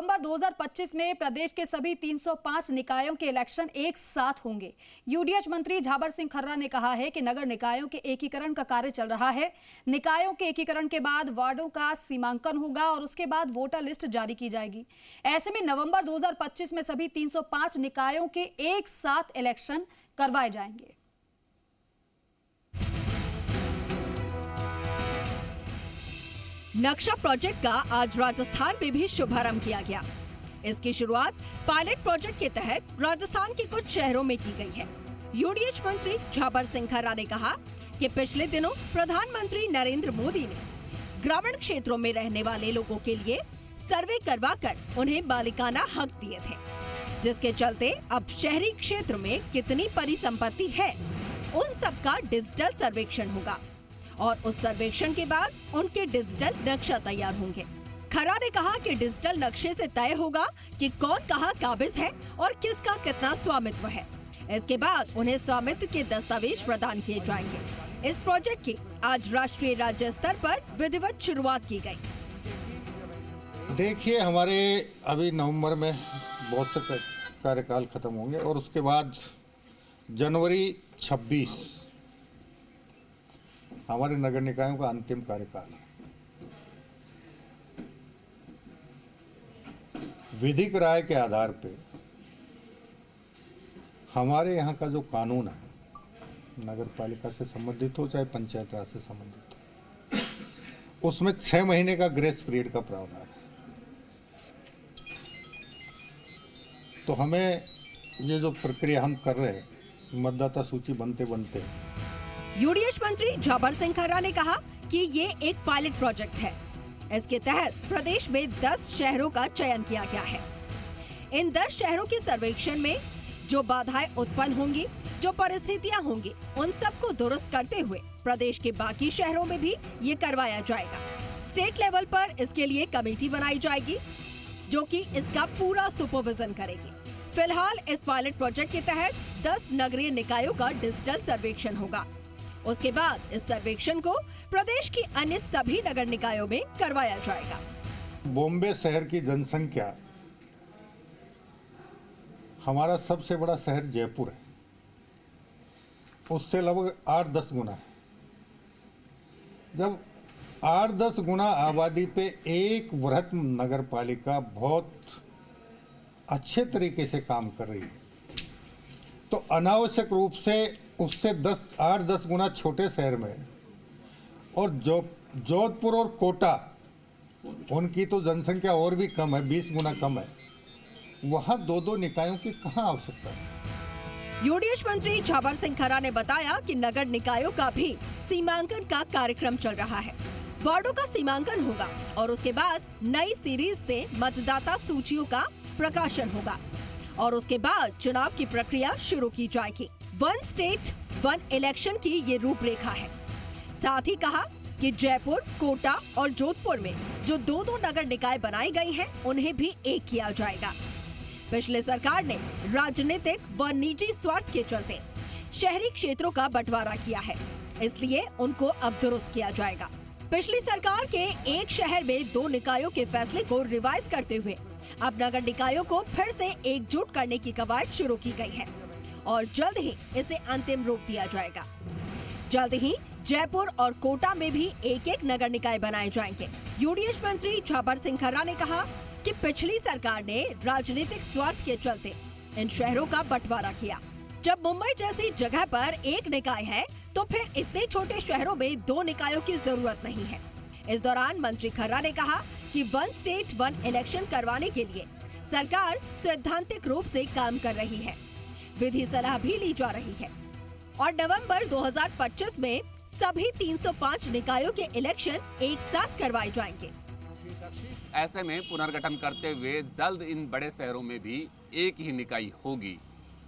नवंबर 2025 में प्रदेश के सभी 305 निकायों के इलेक्शन एक साथ होंगे। यूडीएच मंत्री झाबर सिंह खर्रा ने कहा है कि नगर निकायों के एकीकरण का कार्य चल रहा है। निकायों के एकीकरण के बाद वार्डों का सीमांकन होगा और उसके बाद वोटर लिस्ट जारी की जाएगी। ऐसे में नवंबर 2025 में सभी 305 निकायों के एक साथ इलेक्शन करवाए जाएंगे। नक्शा प्रोजेक्ट का आज राजस्थान में भी शुभारंभ किया गया। इसकी शुरुआत पायलट प्रोजेक्ट के तहत राजस्थान के कुछ शहरों में की गई है। यूडीएच मंत्री झाबर सिंह खर्रा ने कहा कि पिछले दिनों प्रधानमंत्री नरेंद्र मोदी ने ग्रामीण क्षेत्रों में रहने वाले लोगों के लिए सर्वे करवाकर उन्हें मालिकाना हक दिए थे, जिसके चलते अब शहरी क्षेत्र में कितनी परिसंपत्ति है उन सब का डिजिटल सर्वेक्षण होगा और उस सर्वेक्षण के बाद उनके डिजिटल नक्शा तैयार होंगे। खर्रा ने कहा कि डिजिटल नक्शे से तय होगा कि कौन कहां काबिज है और किसका कितना स्वामित्व है। इसके बाद उन्हें स्वामित्व के दस्तावेज प्रदान किए जाएंगे। इस प्रोजेक्ट की आज राष्ट्रीय राज्य स्तर पर विधिवत शुरुआत की गई। देखिए, हमारे अभी नवंबर में बहुत से कार्यकाल खत्म होंगे और उसके बाद जनवरी 26 हमारे नगर निकायों का अंतिम कार्यकाल है। विधिक राय के आधार पे हमारे यहाँ का जो कानून है, नगर पालिका से संबंधित हो चाहे पंचायत राज से संबंधित हो, उसमें 6 महीने का ग्रेस पीरियड का प्रावधान है। तो हमें ये जो प्रक्रिया हम कर रहे हैं, मतदाता सूची बनते बनते, यूडीएच मंत्री झाबर सिंह खर्रा ने कहा कि ये एक पायलट प्रोजेक्ट है। इसके तहत प्रदेश में 10 शहरों का चयन किया गया है। इन 10 शहरों के सर्वेक्षण में जो बाधाएं उत्पन्न होंगी, जो परिस्थितियां होंगी, उन सबको दुरुस्त करते हुए प्रदेश के बाकी शहरों में भी ये करवाया जाएगा। स्टेट लेवल पर इसके लिए कमेटी बनाई जाएगी जो कि इसका पूरा सुपरविजन करेगी। फिलहाल इस पायलट प्रोजेक्ट के तहत 10 नगरीय निकायों का डिजिटल सर्वेक्षण होगा। उसके बाद इस सर्वेक्षण को प्रदेश की अन्य सभी नगर निकायों में करवाया जाएगा। बॉम्बे शहर की जनसंख्या, हमारा सबसे बड़ा शहर जयपुर है, उससे लगभग 8-10 गुना है। जब 8-10 गुना आबादी पे एक वृहत नगर पालिका बहुत अच्छे तरीके से काम कर रही है, तो अनावश्यक रूप से उससे 8-10 गुना छोटे शहर में, और जोधपुर और कोटा, उनकी तो जनसंख्या और भी कम है, 20 गुना कम है, वहां 2-2 निकायों की कहां आवश्यकता है। यूडीएच मंत्री झाबर सिंह खर्रा ने बताया कि नगर निकायों का भी सीमांकन का कार्यक्रम चल रहा है। वार्डों का सीमांकन होगा और उसके बाद नई सीरीज से मतदाता सूचियों का प्रकाशन होगा और उसके बाद चुनाव की प्रक्रिया शुरू की जाएगी। 1 स्टेट 1 इलेक्शन की ये रूपरेखा है। साथ ही कहा कि जयपुर, कोटा और जोधपुर में जो 2-2 नगर निकाय बनाई गई हैं, उन्हें भी एक किया जाएगा। पिछले सरकार ने राजनीतिक व निजी स्वार्थ के चलते शहरी क्षेत्रों का बंटवारा किया है, इसलिए उनको अब दुरुस्त किया जाएगा। पिछली सरकार के एक शहर में 2 निकायों के फैसले को रिवाइज करते हुए अब नगर निकायों को फिर से एकजुट करने की कवायद शुरू की गई है और जल्द ही इसे अंतिम रूप दिया जाएगा। जल्द ही जयपुर और कोटा में भी एक-एक नगर निकाय बनाए जाएंगे। यूडीएच मंत्री झाबर सिंह खर्रा ने कहा कि पिछली सरकार ने राजनीतिक स्वार्थ के चलते इन शहरों का बंटवारा किया। जब मुंबई जैसी जगह पर एक निकाय है, तो फिर इतने छोटे शहरों में 2 निकायों की जरूरत नहीं है। इस दौरान मंत्री खर्रा ने कहा कि 1 स्टेट 1 इलेक्शन करवाने के लिए सरकार सैद्धांतिक रूप से काम कर रही है, विधि सलाह भी ली जा रही है और नवंबर 2025 में सभी 305 निकायों के इलेक्शन एक साथ करवाए जाएंगे। ऐसे में पुनर्गठन करते हुए जल्द इन बड़े शहरों में भी एक ही निकाय होगी।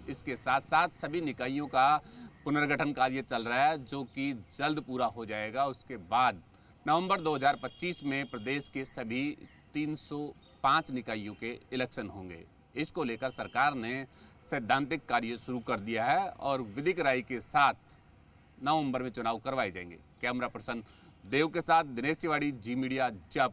इसके साथ साथ सभी निकायों का पुनर्गठन कार्य चल रहा है, जो कि जल्द पूरा हो जाएगा। उसके बाद नवंबर 2025 में प्रदेश के सभी 305 निकायों के इलेक्शन होंगे। इसको लेकर सरकार ने सैद्धांतिक कार्य शुरू कर दिया है और विधिक राय के साथ नवंबर में चुनाव करवाए जाएंगे। कैमरा पर्सन देव के साथ दिनेश तिवारी, जी मीडिया, जयपुर।